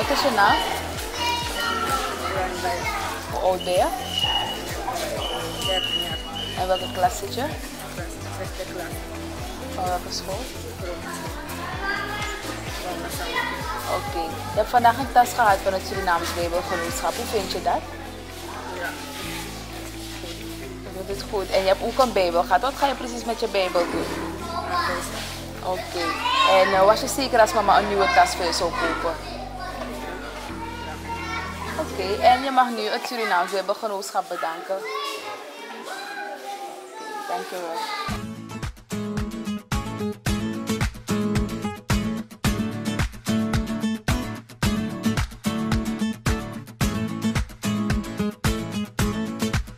Wat is je naam? Hoe oud ben je? 13 jaar. En welke klas zit je? Zesde klas. Van welke school? Grote. Oké. Je hebt vandaag een tas gehad van het Surinaams Bijbelgenootschap. Hoe vind je dat? Ja. Dat is goed. En je hebt ook een Bijbel gehad. Wat ga je precies met je Bijbel doen? Lezen. Oké. En was je zeker als mama een nieuwe tas voor je zou kopen? Oké. En je mag nu het Surinaams Bijbelgenootschap bedanken. Dank je wel.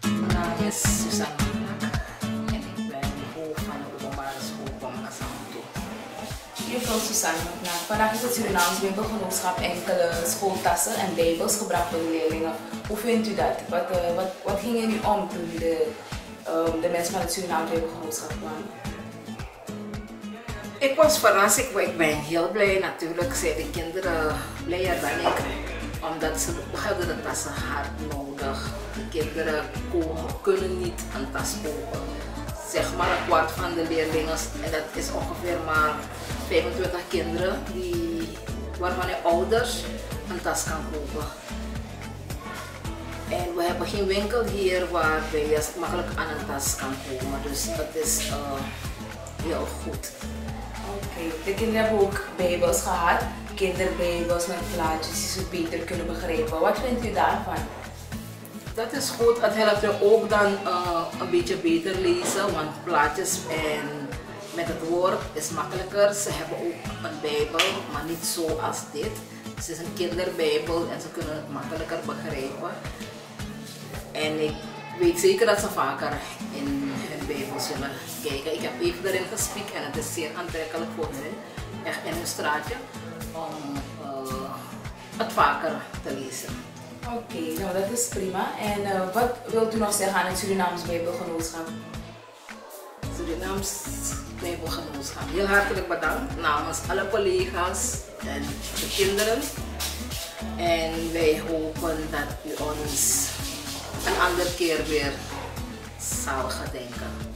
Mijn naam is Susanne en ik ben hoofd van de openbare school van Assanto. Juffrouw Susanne, vandaag heeft het Surinaams Bijbelgenootschap enkele schooltassen en bijbels gebracht voor de leerlingen. Hoe vindt u dat? Wat ging er nu om toen de mensen van het Surinaams Bijbelgenootschap kwamen? Ik was verrast, ik ben heel blij. Natuurlijk zijn de kinderen blijer dan ik, omdat ze hadden de tassen hard nodig. De kinderen kunnen niet een tas kopen. Zeg maar een kwart van de leerlingen, en dat is ongeveer maar 25 kinderen waarvan je ouders een tas kan kopen. En we hebben geen winkel hier waarbij je makkelijk aan een tas kan komen, dus dat is heel goed. Oké, de kinderen hebben ook bijbels gehad, kinderbijbels met plaatjes die ze beter kunnen begrijpen. Wat vindt u daarvan? Dat is goed, het helpt je ook dan een beetje beter lezen, want plaatjes en met het woord is makkelijker. Ze hebben ook een bijbel, maar niet zo als dit. Het is een kinderbijbel en ze kunnen het makkelijker begrijpen. En ik weet zeker dat ze vaker in hun bijbel zullen kijken. Ik heb even erin gespiekt en het is zeer aantrekkelijk voor hen, echt in hun straatje, om het vaker te lezen. Oké, nou dat is prima. En wat wilt u nog zeggen aan het Surinaams Bijbelgenootschap? Surinaams Bijbelgenootschap. Heel hartelijk bedankt namens alle collega's en de kinderen. En wij hopen dat u ons een andere keer weer zal gedenken.